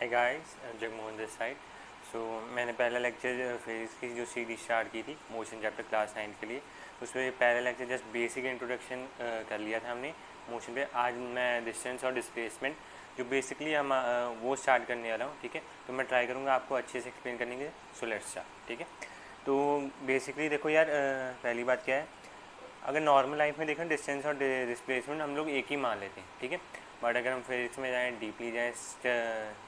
Hi guys, Jagmohan this side. So मैंने पहला lecture physics की जो सीरीज स्टार्ट की थी मोशन चैप्टर क्लास 9 के लिए, उसमें पहला लेक्चर जस्ट बेसिक इंट्रोडक्शन कर लिया था हमने मोशन पे। आज मैं डिस्टेंस और डिस्प्लेसमेंट जो बेसिकली हम वो स्टार्ट करने वाला हूँ। ठीक है, तो मैं ट्राई करूँगा आपको अच्छे से एक्सप्लेन करने के। So let's start. ठीक है, तो बेसिकली देखो यार, पहली बात क्या है, अगर नॉर्मल लाइफ में देखें डिस्टेंस और डिस्प्लेसमेंट हम लोग एक ही मान लेते हैं। ठीक है, बट अगर हम फिजिक्स में जाएँ, डीपली जाएँ,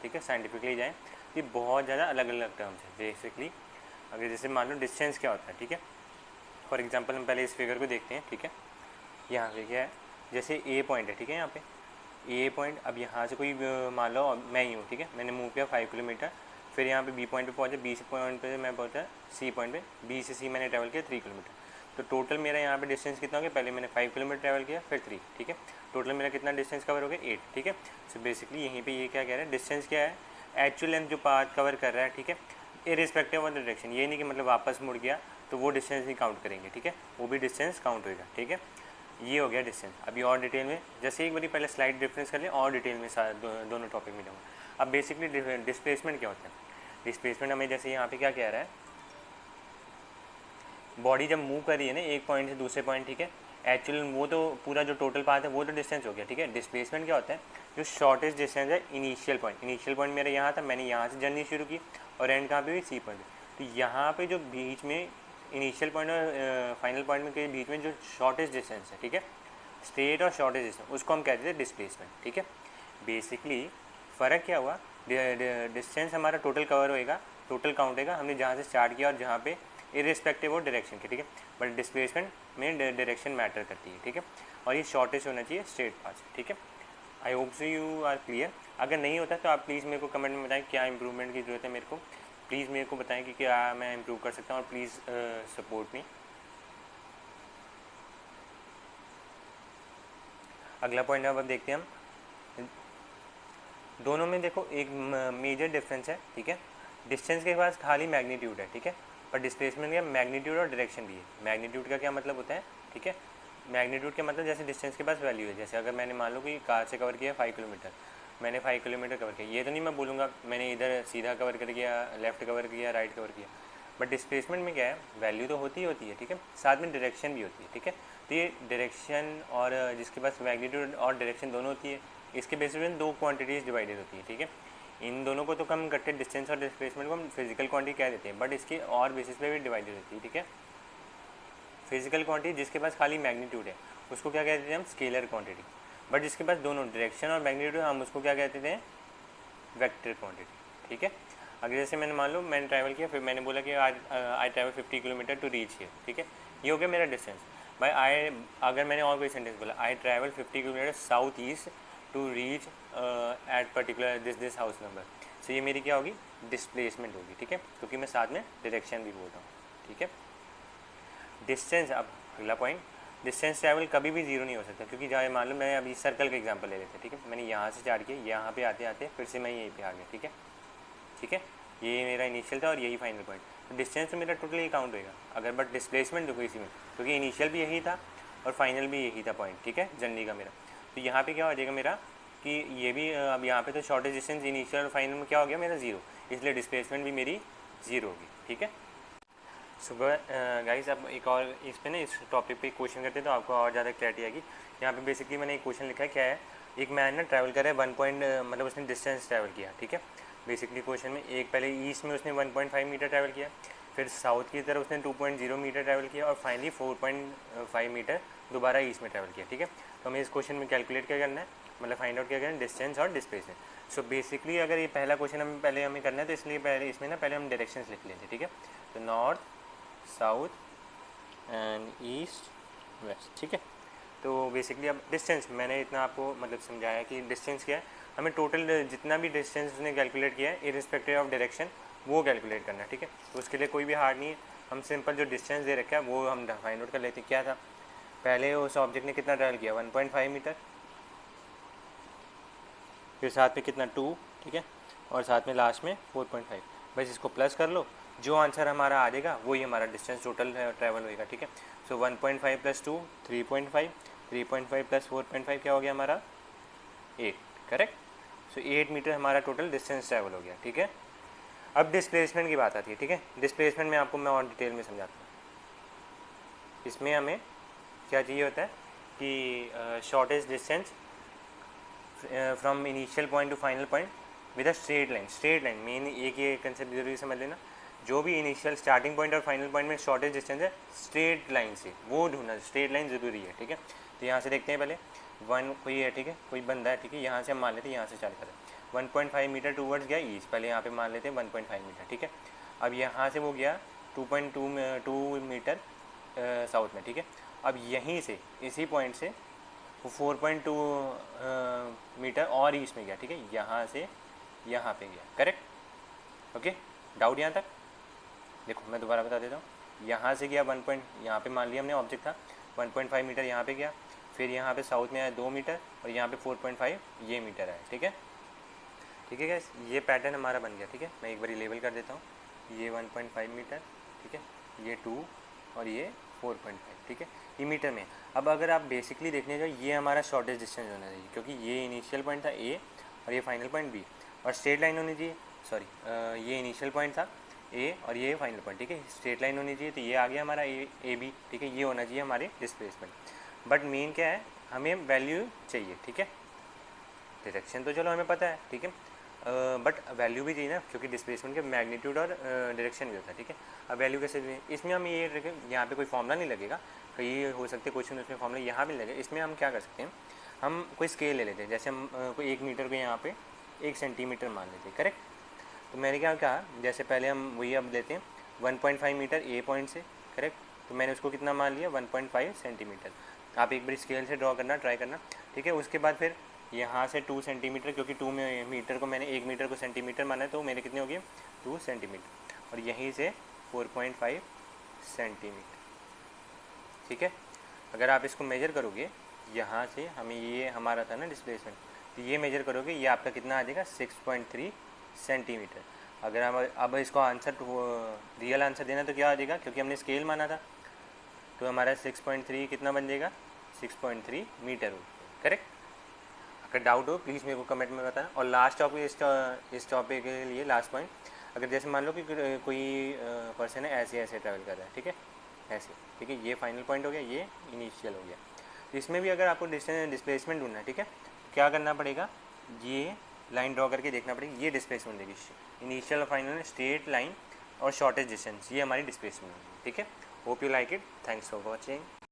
ठीक है, साइंटिफिकली जाएँ, ये बहुत ज़्यादा अलग अलग टर्म्स हैं बेसिकली। अगर जैसे मान लो डिस्टेंस क्या होता है, ठीक है, फॉर एग्जांपल हम पहले इस फिगर को देखते हैं। ठीक है, यहाँ पे क्या है, जैसे ए पॉइंट है, ठीक है, यहाँ पे ए पॉइंट। अब यहाँ से कोई मान लो मैं ही हूँ, ठीक है, मैंने मूव किया 5 किलोमीटर, फिर यहाँ पे बी पॉइंट पे पहुँचा, बी से पॉइंट पे मैं पहुँचा सी पॉइंट पे, बी से सी मैंने ट्रैवल किया 3 किलोमीटर। तो टोटल मेरा यहाँ पे डिस्टेंस कितना हो गया, पहले मैंने 5 किलोमीटर ट्रैवल किया फिर 3। ठीक है, टोटल मेरा कितना डिस्टेंस कवर हो गया 8। ठीक है, सो बेसिकली यहीं पे ये क्या कह रहा है, डिस्टेंस क्या है, एक्चुअल लेंथ जो पाथ कवर कर रहा है। ठीक है, इरिस्पेक्टिव ऑफ द डायरेक्शन, ये नहीं कि मतलब वापस मुड़ गया तो वो डिस्टेंस नहीं काउंट करेंगे। ठीक है, वो भी डिस्टेंस काउंट होगा। ठीक है, ये हो गया डिस्टेंस। अभी और डिटेल में, जैसे एक बार पहले स्लाइड डिफरेंस कर लें और डिटेल में दोनों टॉपिक में जाऊँगा। अब बेसिकली डिस्प्लेसमेंट क्या होता है, डिस्प्लेसमेंट हमें जैसे यहाँ पे क्या कह रहा है, बॉडी जब मूव कर रही है ना एक पॉइंट से दूसरे पॉइंट, ठीक है, एक्चुअल वो तो पूरा जो टोटल पाथ है वो तो डिस्टेंस हो गया। ठीक है, डिस्प्लेसमेंट क्या होता है, जो शॉर्टेस्ट डिस्टेंस है इनिशियल पॉइंट। इनिशियल पॉइंट मेरा यहाँ था, मैंने यहाँ से जर्नी शुरू की और एंड कहाँ पे हुई, सी पॉइंट। तो यहाँ पे जो बीच में इनिशियल पॉइंट और फाइनल पॉइंट में के बीच में जो शॉर्टेस्ट डिस्टेंस है, ठीक है, स्ट्रेट और शॉर्टेज डिस्टेंस, उसको हम कहते थे डिस्प्लेसमेंट। ठीक है, बेसिकली फ़र्क क्या हुआ, डिस्टेंस हमारा टोटल कवर होएगा, टोटल काउंट होगा हमने जहाँ से स्टार्ट किया और जहाँ पे, इरिस्पेक्टिव ऑफ डायरेक्शन के। ठीक है, बट डिस्प्लेसमेंट में डायरेक्शन मैटर करती है। ठीक है, और ये शॉर्टेज होना चाहिए स्ट्रेट पाथ। ठीक है, I hope so you are clear. अगर नहीं होता तो आप प्लीज़ मेरे को कमेंट में बताएं क्या इंप्रूवमेंट की ज़रूरत है मेरे को। प्लीज़ मेरे को बताएं कि क्या मैं इम्प्रूव कर सकता हूँ, और प्लीज़ सपोर्ट मी। अगला पॉइंट अब देखते हैं हम, दोनों में देखो एक मेजर डिफरेंस है। ठीक है, डिस्टेंस के पास खाली मैग्नीट्यूड है, ठीक है, पर डिस्प्लेसमेंट का मैग्नीट्यूड और डायरेक्शन भी है। मैग्नीट्यूड का क्या मतलब होता है, ठीक है, मैग्नीट्यूड का मतलब जैसे डिस्टेंस के पास वैल्यू है, जैसे अगर मैंने मान लो कि कार से कवर किया 5 किलोमीटर, मैंने 5 किलोमीटर कवर किया, ये तो नहीं मैं बोलूँगा मैंने इधर सीधा कवर कर किया, लेफ्ट कवर किया, राइट कवर किया। बट डिस्प्लेसमेंट में क्या है, वैल्यू तो होती ही होती है, ठीक है, साथ में डायरेक्शन भी होती है। ठीक है, तो ये डायरेक्शन और जिसके पास मैग्नीट्यूड और डायरेक्शन दोनों होती है, इसके बेसिस में दो क्वांटिटीज़ डिवाइडेड होती है। ठीक है, इन दोनों को तो कम करते हैं, डिस्टेंस और डिस्प्लेसमेंट को हम फिजिकल क्वांटिटी कह देते हैं, बट इसके और बेसिस पे भी डिवाइडेड होती है। ठीक है, फिजिकल क्वांटिटी जिसके पास खाली मैग्नीट्यूड है उसको क्या कहते हैं हम, स्केलर क्वांटिटी। बट जिसके पास दोनों डायरेक्शन और मैग्नीट्यूड हम उसको क्या कहते थे, वेक्टर क्वांटिटी। ठीक है, अगर जैसे मैंने मान लो मैंने ट्रैवल किया, फिर मैंने बोला कि आज I travel 50 kilometre to reach here. ठीक है, ये हो गया मेरा डिस्टेंस। भाई आई, अगर मैंने और कोई सेंटेंस बोला, I travel 50 kilometre south east to reach at particular this house number, so ये मेरी क्या होगी, डिस्प्लेसमेंट होगी। ठीक है, क्योंकि मैं साथ में डायरेक्शन भी बोल रहा हूँ। ठीक है, डिस्टेंस, अब अगला पॉइंट, डिस्टेंस ट्रैवल कभी भी जीरो नहीं हो सकता, क्योंकि जहाँ मान लो मैं अभी सर्कल का एग्जांपल ले लेते हैं। ठीक है, मैंने यहाँ से स्टार्ट किया, यहाँ पे आते आते फिर से मैं यहीं पे आ गया। ठीक है, ठीक है, ये मेरा इनिशियल था और यही फाइनल पॉइंट। तो डिस्टेंस तो मेरा टोटल ही काउंट होएगा। अगर बट डिस्प्लेसमेंट देखो इसी में, क्योंकि इनिशियल भी यही था और फाइनल भी यही था पॉइंट। ठीक है, जर्नी का मेरा, तो यहाँ पे क्या हो जाएगा मेरा कि ये भी अब यहाँ पे तो शॉर्टेज डिस्टेंस इनिशियल और फाइनल में क्या हो गया मेरा जीरो, इसलिए डिस्प्लेसमेंट भी मेरी जीरो होगी। ठीक है, सुबह गाइस अब एक और इस पे ना, इस टॉपिक पे क्वेश्चन करते हैं तो आपको और ज़्यादा क्लैरिटी आएगी। यहाँ पे बेसिकली मैंने एक क्वेश्चन लिखा है, क्या है, एक मैन ना ट्रैवल कर रहा है 1 पॉइंट, मतलब उसने डिस्टेंस ट्रैवल किया। ठीक है, बेसिकली क्वेश्चन में एक पहले ईस्ट में उसने 1.5 मीटर ट्रैवल किया, फिर साउथ की तरफ उसने 2.0 मीटर ट्रैवल किया, और फाइनली 4.5 मीटर दोबारा ईस्ट में ट्रैवल किया। ठीक है, तो हमें इस क्वेश्चन में कैलकुलेट क्या करना है, मतलब फाइंड आउट क्या करना है, डिस्टेंस और डिस्प्लेसमेंट। सो बेसिकली अगर ये पहला क्वेश्चन हमें करना है, तो इसलिए पहले इसमें ना पहले हम डायरेक्शंस लिख लेते हैं। ठीक है, तो north, south and east, west. ठीक है, तो बेसिकली अब डिस्टेंस मैंने इतना आपको मतलब समझाया कि डिस्टेंस क्या है, हमें टोटल जितना भी डिस्टेंस उसने कैलकुलेट किया है इरिस्पेक्टिव ऑफ डायरेक्शन, वो कैलकुलेट करना है। ठीक है, तो उसके लिए कोई भी हार्ड नहीं है, हम सिंपल जो डिस्टेंस दे रखा है वो हम फाइंड आउट कर लेते हैं। क्या था, पहले उस ऑब्जेक्ट ने कितना ट्रैवल किया 1.5 मीटर, फिर साथ में कितना 2, ठीक है, और साथ में लास्ट में 4.5, बस इसको प्लस कर लो, जो आंसर हमारा आ जाएगा वही हमारा डिस्टेंस टोटल ट्रैवल होएगा। ठीक है, सो 1.5 प्लस 2 3.5, 3.5 प्लस 4.5 क्या हो गया हमारा 8, करेक्ट। सो 8 मीटर हमारा टोटल डिस्टेंस ट्रैवल हो गया, ठीक है। अब डिस्प्लेसमेंट की बात आती है, ठीक है। डिस्प्लेसमेंट में आपको मैं और डिटेल में समझाता हूँ। इसमें हमें क्या चाहिए होता है कि shortest distance from initial point two final point with a straight line. Straight line main एक ये कंसेप्ट जरूरी समझ लेना, जो भी इनिशियल स्टार्टिंग पॉइंट और फाइनल पॉइंट में शॉर्टेस्ट डिस्टेंस है स्ट्रेट लाइन से, वो ढूंढना, स्ट्रेट लाइन ज़रूरी है, ठीक है। तो यहाँ से देखते हैं पहले कोई है, ठीक है, कोई बंदा है, ठीक है। यहाँ से हम मान लेते हैं, यहाँ से चालू करें 1.5 मीटर टूवर्ड्स गया ईस्ट, पहले यहाँ पे मान लेते हैं 1.5 मीटर, ठीक है। अब यहाँ से वो गया 2.2 मीटर साउथ में, ठीक है। अब यहीं से इसी पॉइंट से वो 4.2 मीटर और ईस्ट में गया, ठीक है। यहाँ से यहाँ पे गया, करेक्ट, ओके। डाउट यहाँ तक? देखो मैं दोबारा बता देता हूँ। यहाँ से गया 1 पॉइंट, यहाँ पे मान लिया हमने ऑब्जेक्ट था 1.5 मीटर, यहाँ पे गया, फिर यहाँ पे साउथ में आया 2 मीटर और यहाँ पे 4.5 ये मीटर आया, ठीक है। ठीक है गैस, ये पैटर्न हमारा बन गया, ठीक है। मैं एक बार लेबल कर देता हूँ, ये 1.5 मीटर, ठीक है, ये 2 और ये 4.5, ठीक है, ये मीटर में। अब अगर आप बेसिकली देखने जाओ, ये हमारा शॉर्टेस्ट डिस्टेंस होना चाहिए, क्योंकि ये इनिशियल पॉइंट था ए और ये फाइनल पॉइंट बी, और स्ट्रेट लाइन होनी चाहिए, सॉरी ये इनिशियल पॉइंट था ए और ये फाइनल पॉइंट, ठीक है, स्ट्रेट लाइन होनी चाहिए। तो ये आ गया हमारा ए बी, ठीक है, ये होना चाहिए हमारे डिस्प्लेसमेंट। बट मेन क्या है, हमें वैल्यू चाहिए, ठीक है। डायरेक्शन तो चलो हमें पता है, ठीक है, बट वैल्यू भी चाहिए ना, क्योंकि डिस्प्लेसमेंट के मैग्नीट्यूड और डायरेक्शन भी होता है, ठीक है। अब वैल्यू कैसे दें, इसमें हम ये यहाँ पे कोई फॉर्मूला नहीं लगेगा, कई हो सकते क्वेश्चन उसमें फॉर्मूला यहाँ भी नहीं लगेगा। इसमें हम क्या कर सकते हैं, हम कोई स्केल ले लेते हैं, जैसे हम कोई 1 मीटर को यहाँ पे 1 सेंटीमीटर मान लेते हैं, करेक्ट। तो मैंने क्या कहा, जैसे पहले हम वही अब लेते हैं 1.5 मीटर ए पॉइंट से, करेक्ट, तो मैंने उसको कितना मान लिया 1.5 सेंटीमीटर। आप एक बार स्केल से ड्रॉ करना, ट्राई करना, ठीक है। उसके बाद फिर यहाँ से 2 सेंटीमीटर, क्योंकि 2 मीटर को मैंने 1 मीटर को सेंटीमीटर माना है, तो मेरे कितने हो गए 2 सेंटीमीटर, और यहीं से 4.5 सेंटीमीटर, ठीक है। अगर आप इसको मेजर करोगे, यहाँ से हमें ये हमारा था ना डिस्प्लेसमेंट, तो ये मेजर करोगे, ये आपका कितना आ जाएगा 6.3 सेंटीमीटर। अगर हम अब इसको आंसर रियल आंसर देना तो क्या आ जाएगा, क्योंकि हमने स्केल माना था, तो हमारा 6.3 कितना बन जाएगा 6.3 मीटर हो, करेक्ट। अगर डाउट हो प्लीज़ मेरे को कमेंट में बताना। और लास्ट टॉपिक, इस टॉपिक के लिए लास्ट पॉइंट, अगर जैसे मान लो कि कोई पर्सन है ऐसे ऐसे ट्रैवल कर रहा है, ठीक है, ऐसे, ठीक है, ये फाइनल पॉइंट हो गया, ये इनिशियल हो गया। तो इसमें भी अगर आपको डिस्प्लेसमेंट ढूंढना है, ठीक है, तो क्या करना पड़ेगा, ये लाइन ड्रॉ करके देखना पड़ेगा, ये डिस्प्लेसमेंट देगी, इनिशियल और फाइनल स्ट्रेट लाइन और शॉर्टेज डिस्टेंस, ये हमारी डिस्प्लेसमेंट होगी, ठीक है। Hope you like it, thanks for watching.